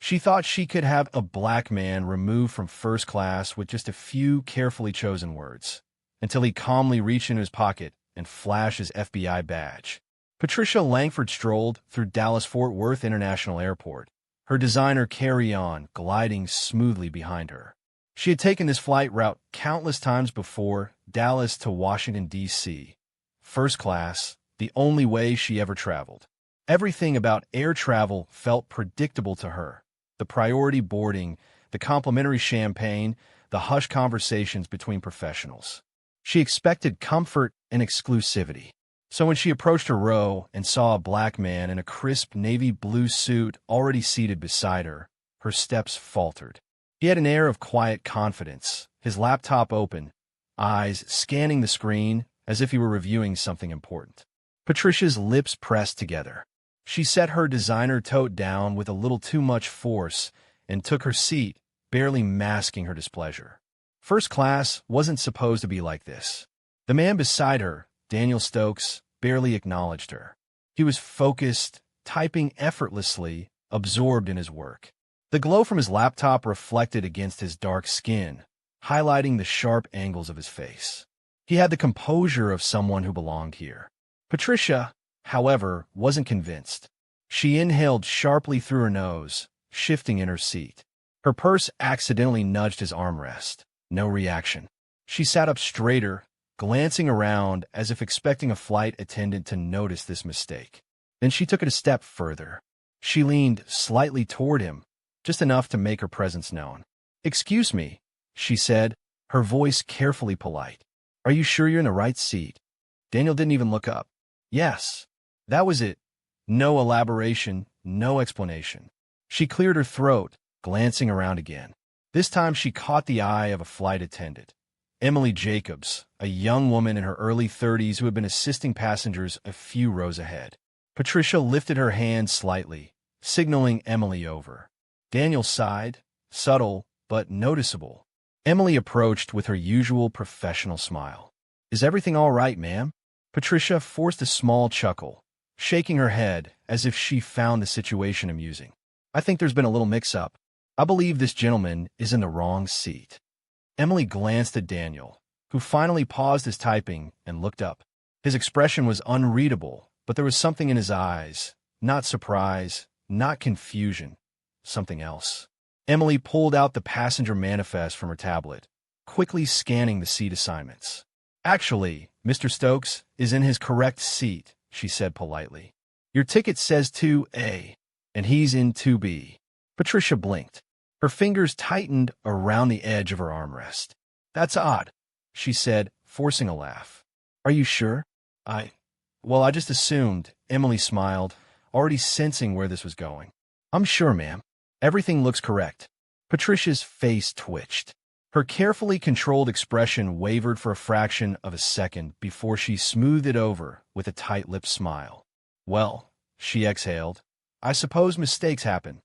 She thought she could have a black man removed from first class with just a few carefully chosen words, until he calmly reached into his pocket and flashed his FBI badge. Patricia Langford strolled through Dallas-Fort Worth International Airport, her designer carry-on gliding smoothly behind her. She had taken this flight route countless times before, Dallas to Washington, D.C. First class, the only way she ever traveled. Everything about air travel felt predictable to her. The priority boarding, the complimentary champagne, the hushed conversations between professionals. She expected comfort and exclusivity. So when she approached her row and saw a black man in a crisp navy blue suit already seated beside her, her steps faltered. He had an air of quiet confidence, his laptop open, eyes scanning the screen as if he were reviewing something important. Patricia's lips pressed together. She set her designer tote down with a little too much force and took her seat, barely masking her displeasure. First class wasn't supposed to be like this. The man beside her, Daniel Stokes, barely acknowledged her. He was focused, typing effortlessly, absorbed in his work. The glow from his laptop reflected against his dark skin, highlighting the sharp angles of his face. He had the composure of someone who belonged here. Patricia, however, wasn't convinced. She inhaled sharply through her nose, shifting in her seat. Her purse accidentally nudged his armrest. No reaction. She sat up straighter, glancing around as if expecting a flight attendant to notice this mistake. Then she took it a step further. She leaned slightly toward him, just enough to make her presence known. "Excuse me," she said, her voice carefully polite. "Are you sure you're in the right seat?" Daniel didn't even look up. Yes. That was it. No elaboration, no explanation. She cleared her throat, glancing around again. This time she caught the eye of a flight attendant. Emily Jacobs, a young woman in her early 30s who had been assisting passengers a few rows ahead. Patricia lifted her hand slightly, signaling Emily over. Daniel sighed, subtle but noticeable. Emily approached with her usual professional smile. "Is everything all right, ma'am?" Patricia forced a small chuckle, shaking her head as if she found the situation amusing. "I think there's been a little mix-up. I believe this gentleman is in the wrong seat." Emily glanced at Daniel, who finally paused his typing and looked up. His expression was unreadable, but there was something in his eyes, not surprise, not confusion, something else. Emily pulled out the passenger manifest from her tablet, quickly scanning the seat assignments. "Actually, Mr. Stokes is in his correct seat," she said politely. "Your ticket says 2A, and he's in 2B. Patricia blinked. Her fingers tightened around the edge of her armrest. "That's odd," she said, forcing a laugh. "Are you sure?" Well, I just assumed," Emily smiled, already sensing where this was going. "I'm sure, ma'am. Everything looks correct." Patricia's face twitched. Her carefully controlled expression wavered for a fraction of a second before she smoothed it over with a tight-lipped smile. "Well," she exhaled, "I suppose mistakes happen."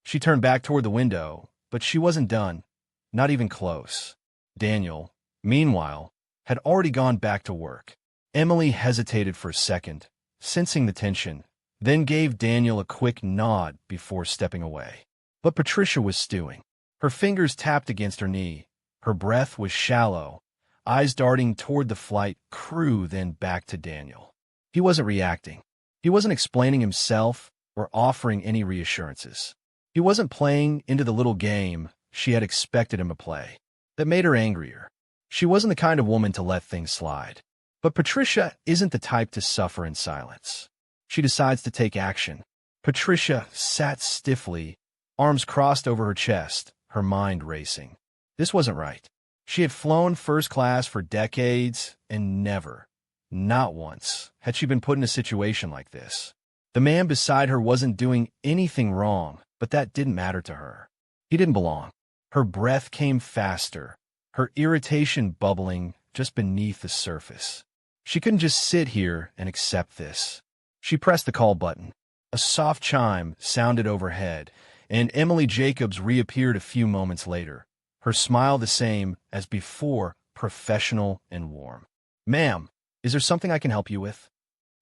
She turned back toward the window, but she wasn't done, not even close. Daniel, meanwhile, had already gone back to work. Emily hesitated for a second, sensing the tension, then gave Daniel a quick nod before stepping away. But Patricia was stewing. Her fingers tapped against her knee. Her breath was shallow, eyes darting toward the flight crew, then back to Daniel. He wasn't reacting. He wasn't explaining himself or offering any reassurances. He wasn't playing into the little game she had expected him to play. That made her angrier. She wasn't the kind of woman to let things slide. But Patricia isn't the type to suffer in silence. She decides to take action. Patricia sat stiffly, arms crossed over her chest, her mind racing. This wasn't right. She had flown first class for decades, and never, not once, had she been put in a situation like this. The man beside her wasn't doing anything wrong, but that didn't matter to her. He didn't belong. Her breath came faster, her irritation bubbling just beneath the surface. She couldn't just sit here and accept this. She pressed the call button. A soft chime sounded overhead, and Emily Jacobs reappeared a few moments later, her smile the same as before, professional and warm. "Ma'am, is there something I can help you with?"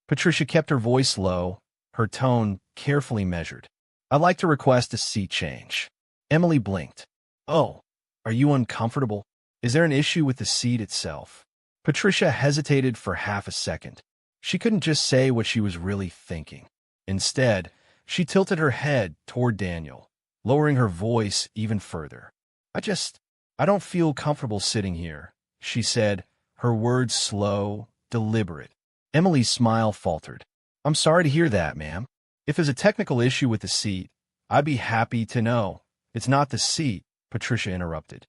Patricia kept her voice low, her tone carefully measured. I'd like to request a seat change. Emily blinked. Oh, are you uncomfortable? Is there an issue with the seat itself? Patricia hesitated for half a second. She couldn't just say what she was really thinking. Instead, she tilted her head toward Daniel, lowering her voice even further. I don't feel comfortable sitting here, she said, her words slow, deliberate. Emily's smile faltered. I'm sorry to hear that, ma'am. If there's a technical issue with the seat, I'd be happy to know. It's not the seat, Patricia interrupted.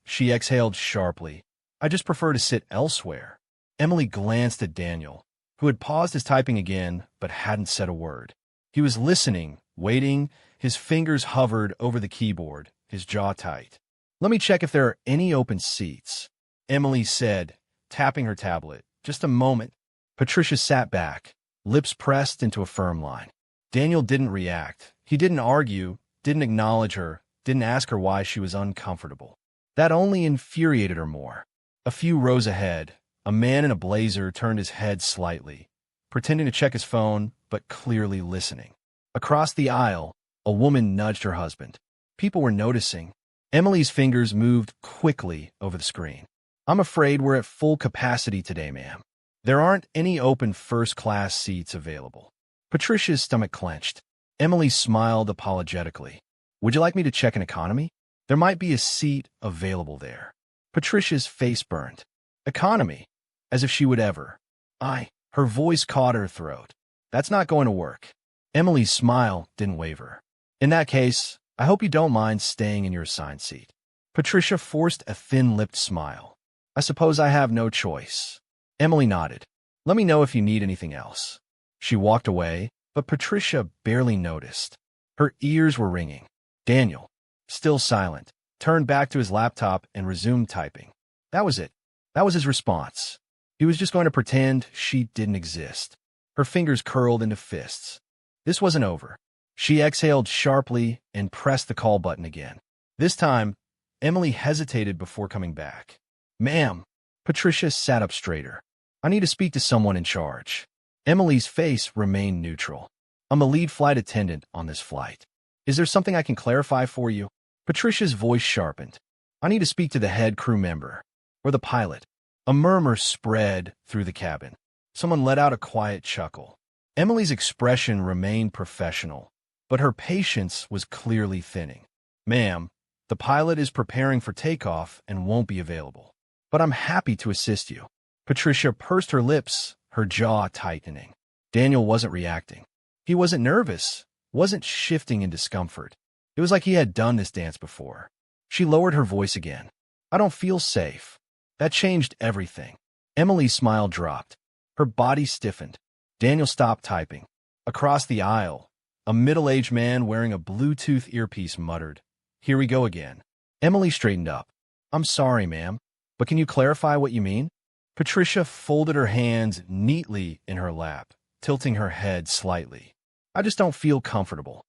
She exhaled sharply. I just prefer to sit elsewhere. Emily glanced at Daniel, who had paused his typing again but hadn't said a word. He was listening, waiting, his fingers hovered over the keyboard, his jaw tight. Let me check if there are any open seats, Emily said, tapping her tablet. Just a moment. Patricia sat back, lips pressed into a firm line. Daniel didn't react. He didn't argue, didn't acknowledge her, didn't ask her why she was uncomfortable. That only infuriated her more. A few rows ahead, a man in a blazer turned his head slightly, pretending to check his phone, but clearly listening. Across the aisle, a woman nudged her husband. People were noticing. Emily's fingers moved quickly over the screen. I'm afraid we're at full capacity today, ma'am. There aren't any open first-class seats available. Patricia's stomach clenched. Emily smiled apologetically. Would you like me to check an economy? There might be a seat available there. Patricia's face burned. Economy? As if she would ever. Her voice caught her throat. That's not going to work. Emily's smile didn't waver. In that case, I hope you don't mind staying in your assigned seat. Patricia forced a thin-lipped smile. I suppose I have no choice. Emily nodded. Let me know if you need anything else. She walked away, but Patricia barely noticed. Her ears were ringing. Daniel, still silent, turned back to his laptop and resumed typing. That was it. That was his response. He was just going to pretend she didn't exist. Her fingers curled into fists. This wasn't over. She exhaled sharply and pressed the call button again. This time, Emily hesitated before coming back. Ma'am. Patricia sat up straighter. I need to speak to someone in charge. Emily's face remained neutral. I'm a lead flight attendant on this flight. Is there something I can clarify for you? Patricia's voice sharpened. I need to speak to the head crew member, or the pilot. A murmur spread through the cabin. Someone let out a quiet chuckle. Emily's expression remained professional, but her patience was clearly thinning. Ma'am, the pilot is preparing for takeoff and won't be available. But I'm happy to assist you. Patricia pursed her lips, her jaw tightening. Daniel wasn't reacting. He wasn't nervous, wasn't shifting in discomfort. It was like he had done this dance before. She lowered her voice again. I don't feel safe. That changed everything. Emily's smile dropped. Her body stiffened. Daniel stopped typing. Across the aisle, a middle-aged man wearing a Bluetooth earpiece muttered, Here we go again. Emily straightened up. I'm sorry, ma'am, but can you clarify what you mean? Patricia folded her hands neatly in her lap, tilting her head slightly. I just don't feel comfortable.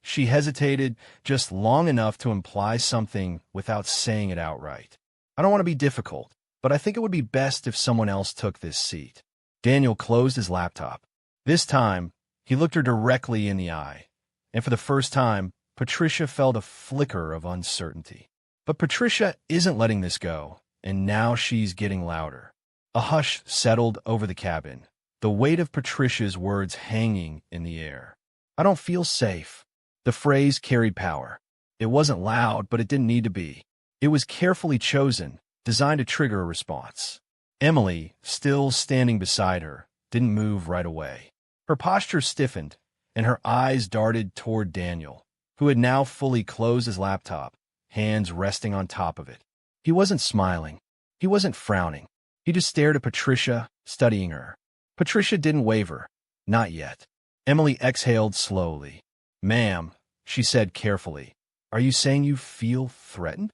She hesitated just long enough to imply something without saying it outright. I don't want to be difficult, but I think it would be best if someone else took this seat. Daniel closed his laptop. This time, he looked her directly in the eye, and for the first time, Patricia felt a flicker of uncertainty. But Patricia isn't letting this go, and now she's getting louder. A hush settled over the cabin, the weight of Patricia's words hanging in the air. I don't feel safe. The phrase carried power. It wasn't loud, but it didn't need to be. It was carefully chosen, designed to trigger a response. Emily, still standing beside her, didn't move right away. Her posture stiffened, and her eyes darted toward Daniel, who had now fully closed his laptop, hands resting on top of it. He wasn't smiling. He wasn't frowning. He just stared at Patricia, studying her. Patricia didn't waver. Not yet. Emily exhaled slowly. Ma'am, she said carefully, are you saying you feel threatened?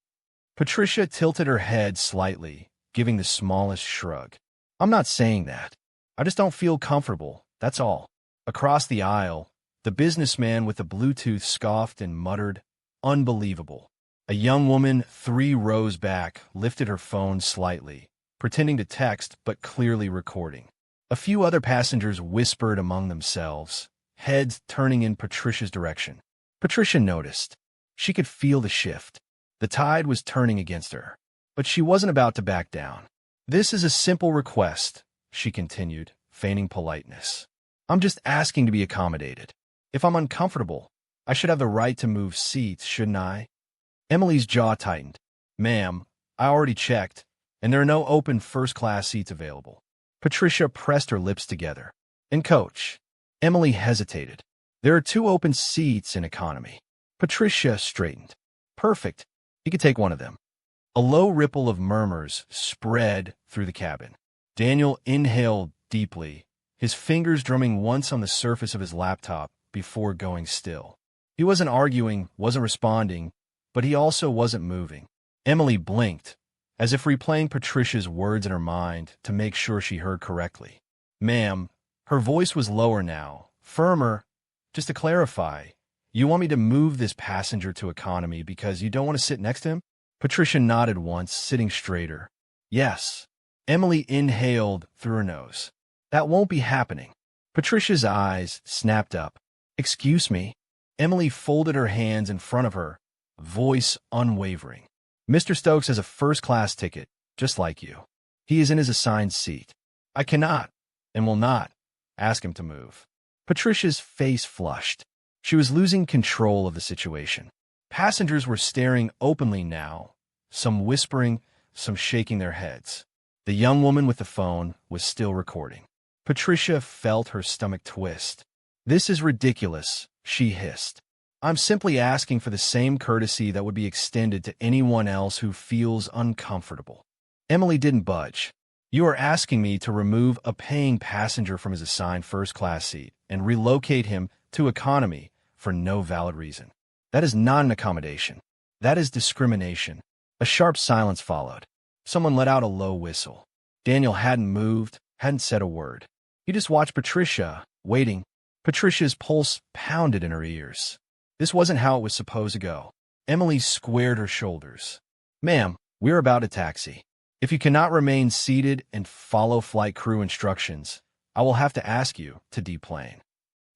Patricia tilted her head slightly, giving the smallest shrug. I'm not saying that. I just don't feel comfortable, that's all. Across the aisle, the businessman with the Bluetooth scoffed and muttered, Unbelievable. A young woman 3 rows back lifted her phone slightly, pretending to text but clearly recording. A few other passengers whispered among themselves, heads turning in Patricia's direction. Patricia noticed. She could feel the shift. The tide was turning against her. But she wasn't about to back down. "This is a simple request," she continued, feigning politeness. "I'm just asking to be accommodated. If I'm uncomfortable, I should have the right to move seats, shouldn't I?" Emily's jaw tightened. "Ma'am, I already checked, and there are no open first-class seats available." Patricia pressed her lips together. "And coach?" Emily hesitated. "There are 2 open seats in economy." Patricia straightened. "Perfect. You could take one of them." A low ripple of murmurs spread through the cabin. Daniel inhaled deeply, his fingers drumming once on the surface of his laptop before going still. He wasn't arguing, wasn't responding, but he also wasn't moving. Emily blinked, as if replaying Patricia's words in her mind to make sure she heard correctly. "Ma'am," her voice was lower now, firmer. "Just to clarify, you want me to move this passenger to economy because you don't want to sit next to him?" Patricia nodded once, sitting straighter. "Yes." Emily inhaled through her nose. "That won't be happening." Patricia's eyes snapped up. "Excuse me?" Emily folded her hands in front of her, voice unwavering. "Mr. Stokes has a first-class ticket, just like you. He is in his assigned seat. I cannot, and will not, ask him to move." Patricia's face flushed. She was losing control of the situation. Passengers were staring openly now, some whispering, some shaking their heads. The young woman with the phone was still recording. Patricia felt her stomach twist. "This is ridiculous," she hissed. "I'm simply asking for the same courtesy that would be extended to anyone else who feels uncomfortable." Emily didn't budge. "You are asking me to remove a paying passenger from his assigned first-class seat and relocate him to economy for no valid reason. That is not an accommodation. That is discrimination." A sharp silence followed. Someone let out a low whistle. Daniel hadn't moved, hadn't said a word. He just watched Patricia, waiting. Patricia's pulse pounded in her ears. This wasn't how it was supposed to go. Emily squared her shoulders. "Ma'am, we're about a taxi. If you cannot remain seated and follow flight crew instructions, I will have to ask you to deplane."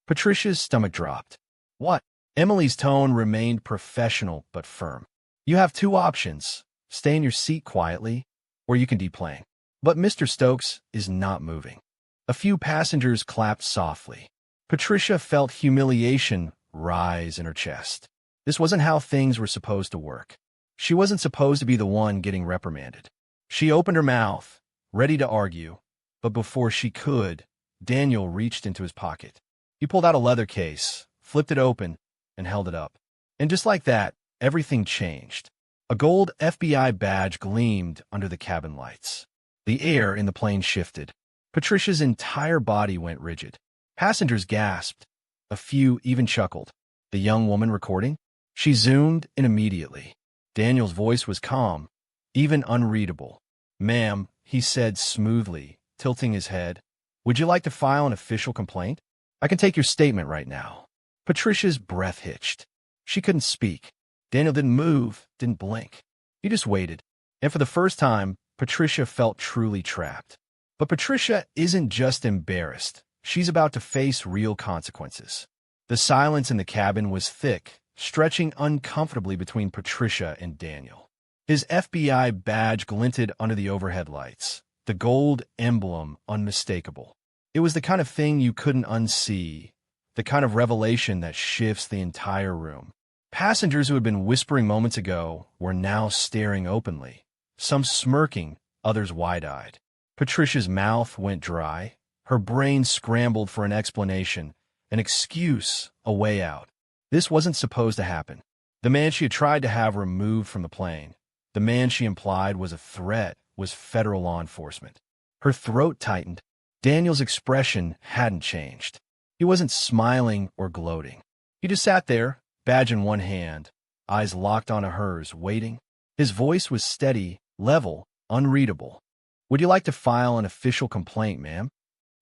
Patricia's stomach dropped. "What?" Emily's tone remained professional but firm. "You have 2 options. Stay in your seat quietly, or you can deplane." But Mr. Stokes is not moving. A few passengers clapped softly. Patricia felt humiliation rise in her chest. This wasn't how things were supposed to work. She wasn't supposed to be the one getting reprimanded. She opened her mouth, ready to argue, but before she could, Daniel reached into his pocket. He pulled out a leather case, flipped it open, and held it up. And just like that, everything changed. A gold FBI badge gleamed under the cabin lights. The air in the plane shifted. Patricia's entire body went rigid. Passengers gasped. A few even chuckled. The young woman recording? She zoomed in immediately. Daniel's voice was calm, even unreadable. "Ma'am," he said smoothly, tilting his head, "would you like to file an official complaint? I can take your statement right now." Patricia's breath hitched. She couldn't speak. Daniel didn't move, didn't blink. He just waited. And for the first time, Patricia felt truly trapped. But Patricia isn't just embarrassed. She's about to face real consequences. The silence in the cabin was thick, stretching uncomfortably between Patricia and Daniel. His FBI badge glinted under the overhead lights, the gold emblem unmistakable. It was the kind of thing you couldn't unsee, the kind of revelation that shifts the entire room. Passengers who had been whispering moments ago were now staring openly, some smirking, others wide-eyed. Patricia's mouth went dry. Her brain scrambled for an explanation, an excuse, a way out. This wasn't supposed to happen. The man she had tried to have removed from the plane, the man she implied was a threat, was federal law enforcement. Her throat tightened. Daniel's expression hadn't changed. He wasn't smiling or gloating. He just sat there, badge in one hand, eyes locked onto hers, waiting. His voice was steady, level, unreadable. "Would you like to file an official complaint, ma'am?"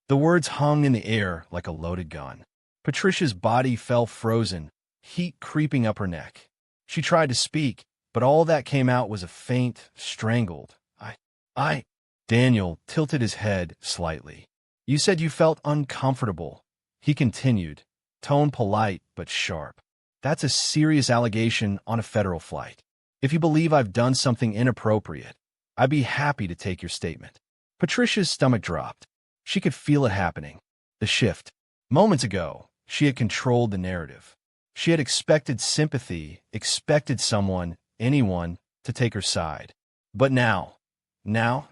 The words hung in the air like a loaded gun. Patricia's body fell frozen, heat creeping up her neck. She tried to speak, but all that came out was a faint, strangled, I. Daniel tilted his head slightly. "You said you felt uncomfortable," he continued, tone polite but sharp. "That's a serious allegation on a federal flight. If you believe I've done something inappropriate, I'd be happy to take your statement." Patricia's stomach dropped. She could feel it happening. The shift. Moments ago, she had controlled the narrative. She had expected sympathy, expected someone, anyone, to take her side. But now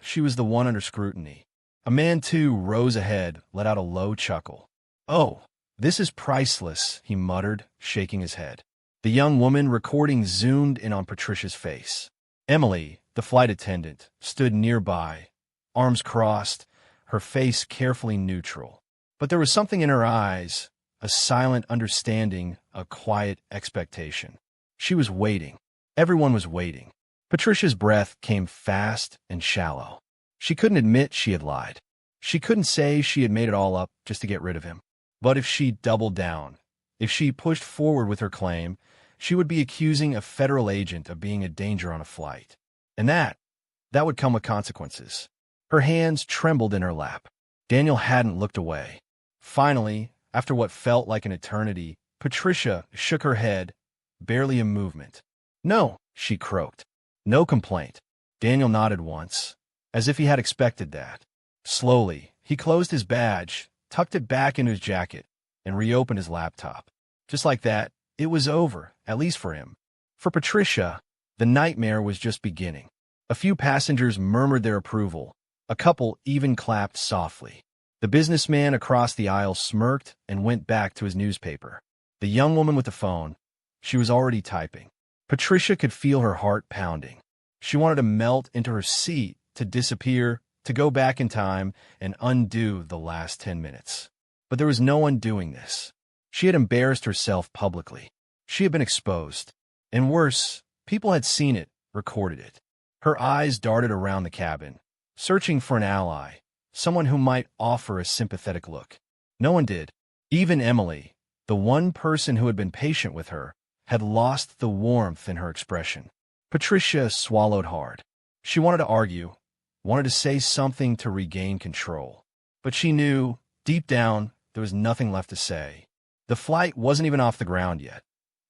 she was the one under scrutiny. A man, too, rose ahead, let out a low chuckle. "Oh, this is priceless," he muttered, shaking his head. The young woman recording zoomed in on Patricia's face. Emily, the flight attendant, stood nearby, arms crossed, her face carefully neutral. But there was something in her eyes, a silent understanding, a quiet expectation. She was waiting. Everyone was waiting. Patricia's breath came fast and shallow. She couldn't admit she had lied. She couldn't say she had made it all up just to get rid of him. But if she doubled down, if she pushed forward with her claim, she would be accusing a federal agent of being a danger on a flight. And that would come with consequences. Her hands trembled in her lap. Daniel hadn't looked away. Finally, after what felt like an eternity, Patricia shook her head, barely a movement. "No," she croaked. "No complaint." Daniel nodded once, as if he had expected that. Slowly, he closed his badge, tucked it back into his jacket, and reopened his laptop. Just like that, it was over, at least for him. For Patricia, the nightmare was just beginning. A few passengers murmured their approval. A couple even clapped softly. The businessman across the aisle smirked and went back to his newspaper. The young woman with the phone, she was already typing. Patricia could feel her heart pounding. She wanted to melt into her seat, to disappear, to go back in time and undo the last 10 minutes. But there was no undoing this. She had embarrassed herself publicly. She had been exposed. And worse, people had seen it, recorded it. Her eyes darted around the cabin, searching for an ally, someone who might offer a sympathetic look. No one did. Even Emily, the one person who had been patient with her, had lost the warmth in her expression. Patricia swallowed hard. She wanted to argue, wanted to say something to regain control. But she knew, deep down, there was nothing left to say. The flight wasn't even off the ground yet,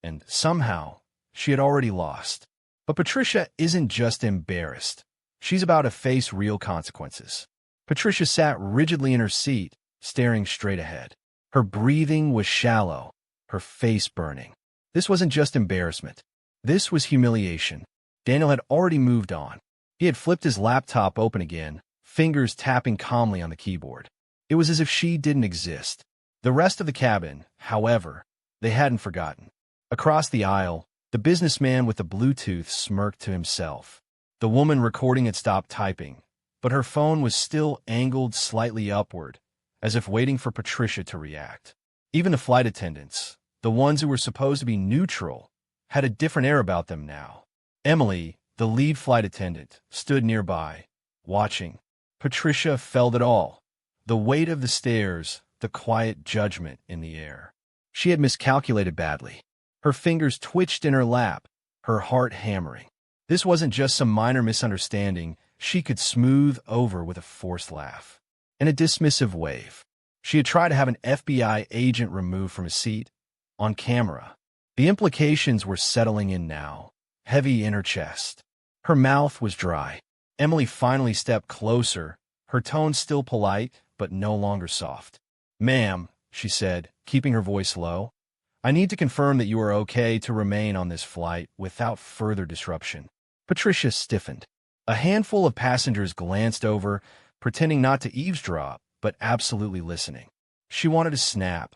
and somehow she had already lost. But Patricia isn't just embarrassed. She's about to face real consequences. Patricia sat rigidly in her seat, staring straight ahead. Her breathing was shallow, her face burning. This wasn't just embarrassment. This was humiliation. Daniel had already moved on. He had flipped his laptop open again, fingers tapping calmly on the keyboard. It was as if she didn't exist. The rest of the cabin, however, they hadn't forgotten. Across the aisle, the businessman with the Bluetooth smirked to himself. The woman recording had stopped typing, but her phone was still angled slightly upward, as if waiting for Patricia to react. Even the flight attendants, the ones who were supposed to be neutral, had a different air about them now. Emily, the lead flight attendant, stood nearby, watching. Patricia felt it all. The weight of the stairs, the quiet judgment in the air. She had miscalculated badly. Her fingers twitched in her lap, her heart hammering. This wasn't just some minor misunderstanding she could smooth over with a forced laugh. And a dismissive wave. She had tried to have an FBI agent removed from his seat, on camera. The implications were settling in now, heavy in her chest. Her mouth was dry. Emily finally stepped closer, her tone still polite, but no longer soft. "Ma'am," she said, keeping her voice low, "I need to confirm that you are okay to remain on this flight without further disruption." Patricia stiffened. A handful of passengers glanced over, pretending not to eavesdrop, but absolutely listening. She wanted to snap,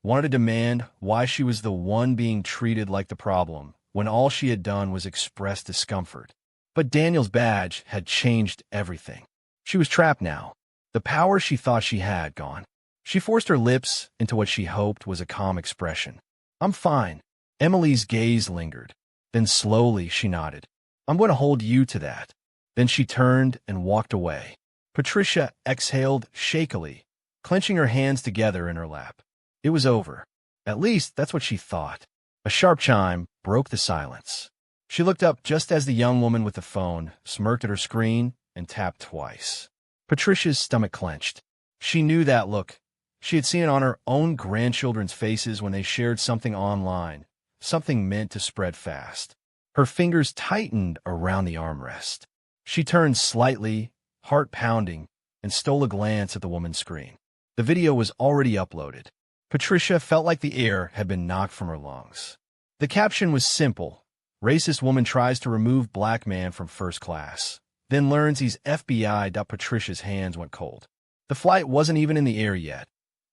wanted to demand why she was the one being treated like the problem, when all she had done was express discomfort. But Daniel's badge had changed everything. She was trapped now. The power she thought she had gone. She forced her lips into what she hoped was a calm expression. "I'm fine." Emily's gaze lingered. Then slowly she nodded. "I'm going to hold you to that." Then she turned and walked away. Patricia exhaled shakily, clenching her hands together in her lap. It was over. At least that's what she thought. A sharp chime broke the silence. She looked up just as the young woman with the phone smirked at her screen and tapped twice. Patricia's stomach clenched. She knew that look. She had seen it on her own grandchildren's faces when they shared something online, something meant to spread fast. Her fingers tightened around the armrest. She turned slightly, heart pounding, and stole a glance at the woman's screen. The video was already uploaded. Patricia felt like the air had been knocked from her lungs. The caption was simple. Racist woman tries to remove black man from first class, then learns he's FBI. Patricia's hands went cold. The flight wasn't even in the air yet,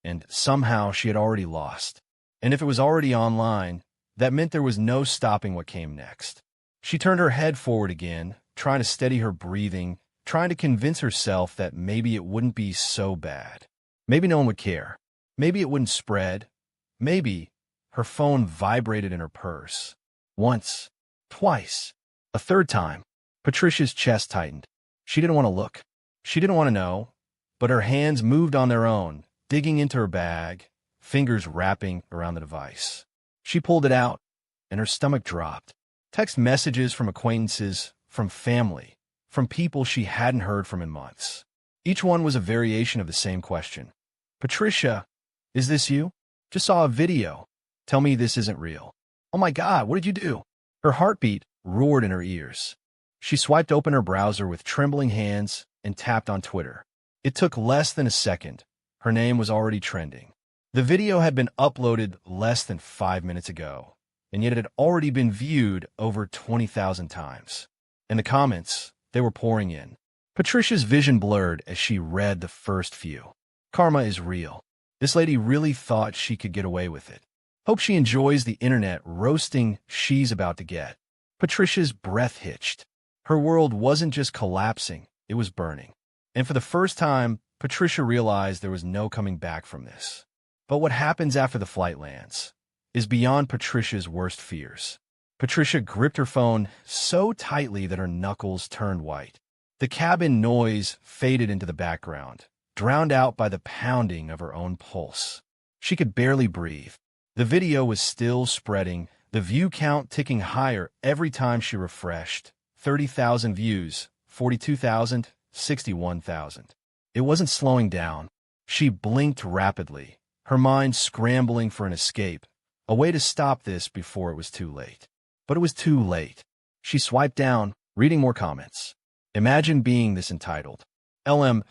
and somehow she had already lost. And if it was already online, that meant there was no stopping what came next. She turned her head forward again, trying to steady her breathing, trying to convince herself that maybe it wouldn't be so bad. Maybe no one would care. Maybe it wouldn't spread. Maybe her phone vibrated in her purse. Once, twice, a third time. Patricia's chest tightened. She didn't want to look. She didn't want to know. But her hands moved on their own, digging into her bag, fingers wrapping around the device. She pulled it out, and her stomach dropped. Text messages from acquaintances, from family, from people she hadn't heard from in months. Each one was a variation of the same question. Patricia, is this you? Just saw a video. Tell me this isn't real. Oh my God, what did you do? Her heartbeat roared in her ears. She swiped open her browser with trembling hands and tapped on Twitter. It took less than a second. Her name was already trending. The video had been uploaded less than 5 minutes ago, and yet it had already been viewed over 20,000 times. In the comments, they were pouring in. Patricia's vision blurred as she read the first few. Karma is real. This lady really thought she could get away with it. Hope she enjoys the internet roasting she's about to get. Patricia's breath hitched. Her world wasn't just collapsing, it was burning. And for the first time, Patricia realized there was no coming back from this. But what happens after the flight lands is beyond Patricia's worst fears. Patricia gripped her phone so tightly that her knuckles turned white. The cabin noise faded into the background, drowned out by the pounding of her own pulse. She could barely breathe. The video was still spreading, the view count ticking higher every time she refreshed. 30,000 views, 42,000, 61,000. It wasn't slowing down. She blinked rapidly, her mind scrambling for an escape, a way to stop this before it was too late. But it was too late. She swiped down, reading more comments. Imagine being this entitled. LM,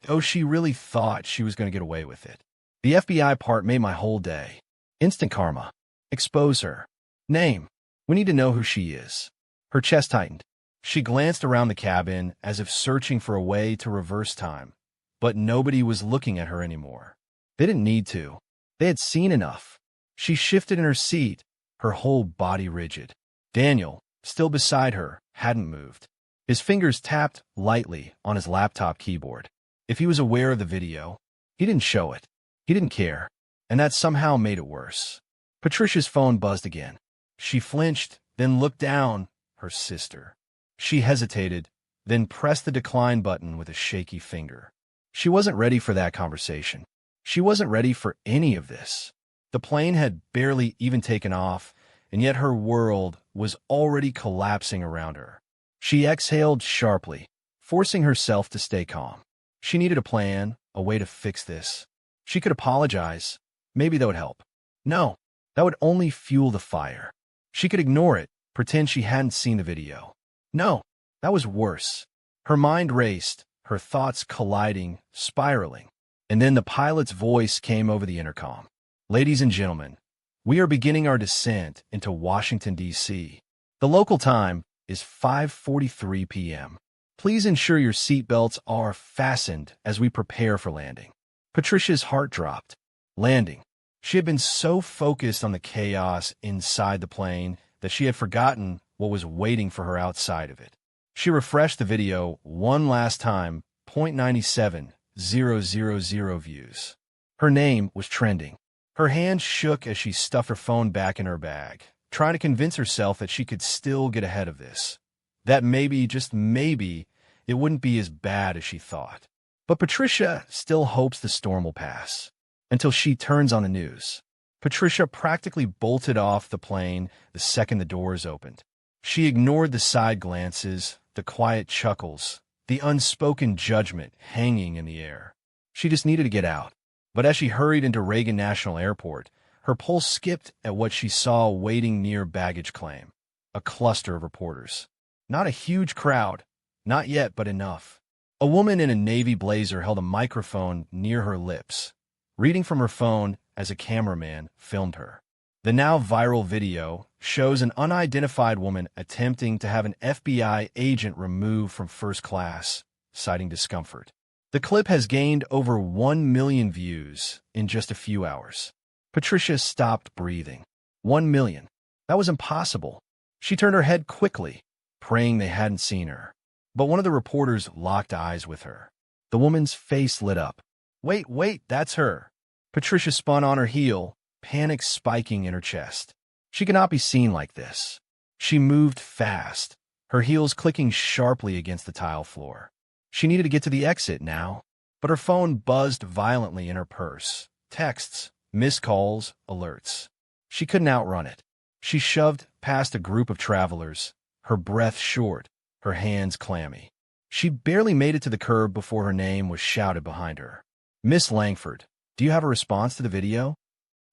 oh, she really thought she was going to get away with it. The FBI part made my whole day. Instant karma. Expose her. Name. We need to know who she is. Her chest tightened. She glanced around the cabin as if searching for a way to reverse time, but nobody was looking at her anymore. They didn't need to. They had seen enough. She shifted in her seat, her whole body rigid. Daniel, still beside her, hadn't moved. His fingers tapped lightly on his laptop keyboard. If he was aware of the video, he didn't show it. He didn't care, and that somehow made it worse. Patricia's phone buzzed again. She flinched, then looked down. Her sister. She hesitated, then pressed the decline button with a shaky finger. She wasn't ready for that conversation. She wasn't ready for any of this. The plane had barely even taken off, and yet her world was already collapsing around her. She exhaled sharply, forcing herself to stay calm. She needed a plan, a way to fix this. She could apologize. Maybe that would help. No, that would only fuel the fire. She could ignore it, pretend she hadn't seen the video. No, that was worse. Her mind raced, her thoughts colliding, spiraling. And then the pilot's voice came over the intercom. Ladies and gentlemen, we are beginning our descent into Washington, D.C. The local time is 5:43 p.m. Please ensure your seatbelts are fastened as we prepare for landing. Patricia's heart dropped. Landing. She had been so focused on the chaos inside the plane that she had forgotten what was waiting for her outside of it. She refreshed the video one last time, 0.97,000 views. Her name was trending. Her hands shook as she stuffed her phone back in her bag, trying to convince herself that she could still get ahead of this. That maybe, just maybe, it wouldn't be as bad as she thought. But Patricia still hopes the storm will pass. Until she turns on the news. Patricia practically bolted off the plane the second the doors opened. She ignored the side glances, the quiet chuckles, the unspoken judgment hanging in the air. She just needed to get out. But as she hurried into Reagan National Airport, her pulse skipped at what she saw waiting near baggage claim. A cluster of reporters. Not a huge crowd. Not yet, but enough. A woman in a navy blazer held a microphone near her lips, reading from her phone as a cameraman filmed her. The now viral video shows an unidentified woman attempting to have an FBI agent removed from first class, citing discomfort. The clip has gained over 1 million views in just a few hours. Patricia stopped breathing. 1 million. That was impossible. She turned her head quickly, praying they hadn't seen her. But one of the reporters locked eyes with her. The woman's face lit up. Wait, that's her. Patricia spun on her heel, panic spiking in her chest. She could not be seen like this. She moved fast, her heels clicking sharply against the tile floor. She needed to get to the exit now, but her phone buzzed violently in her purse. Texts, missed calls, alerts. She couldn't outrun it. She shoved past a group of travelers, her breath short, her hands clammy. She barely made it to the curb before her name was shouted behind her. "Miss Langford, do you have a response to the video?"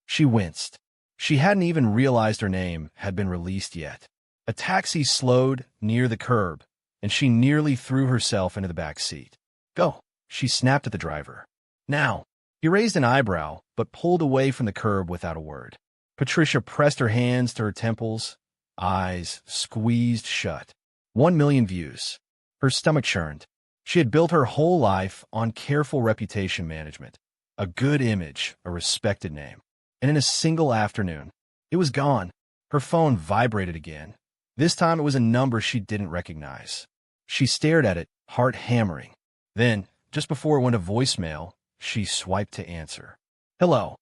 She winced. She hadn't even realized her name had been released yet. A taxi slowed near the curb, and she nearly threw herself into the back seat. "Go," she snapped at the driver. "Now." He raised an eyebrow, but pulled away from the curb without a word. Patricia pressed her hands to her temples, eyes squeezed shut. 1 million views. Her stomach churned. She had built her whole life on careful reputation management, a good image, a respected name. And in a single afternoon, it was gone. Her phone vibrated again. This time it was a number she didn't recognize. She stared at it, heart hammering. Then, just before it went to voicemail, she swiped to answer. "Hello."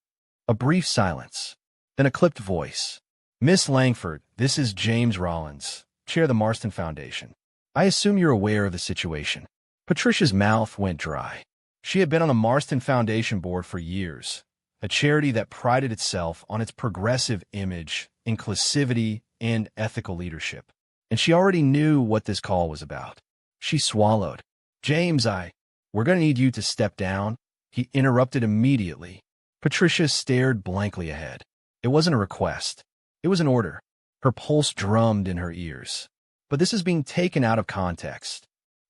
A brief silence. Then a clipped voice. "Miss Langford, this is James Rollins, chair of the Marston Foundation. I assume you're aware of the situation." Patricia's mouth went dry. She had been on the Marston Foundation board for years, a charity that prided itself on its progressive image, inclusivity, and ethical leadership. And she already knew what this call was about. She swallowed. "James, we're going to need you to step down," he interrupted immediately. Patricia stared blankly ahead. It wasn't a request. It was an order. Her pulse drummed in her ears. But this is being taken out of context.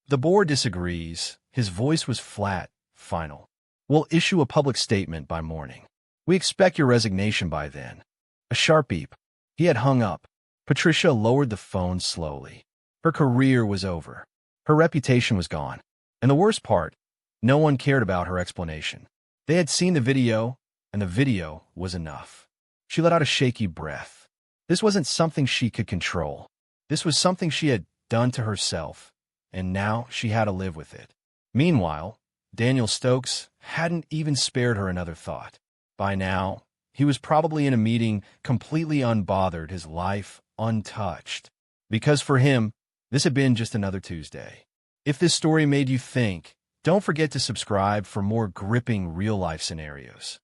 "The board disagrees." His voice was flat, final. "We'll issue a public statement by morning. We expect your resignation by then." A sharp beep. He had hung up. Patricia lowered the phone slowly. Her career was over. Her reputation was gone. And the worst part, no one cared about her explanation. They had seen the video, and the video was enough. She let out a shaky breath. This wasn't something she could control. This was something she had done to herself, and now she had to live with it. Meanwhile, Daniel Stokes hadn't even spared her another thought. By now, he was probably in a meeting, completely unbothered, his life untouched. Because for him, this had been just another Tuesday. If this story made you think, don't forget to subscribe for more gripping real-life scenarios.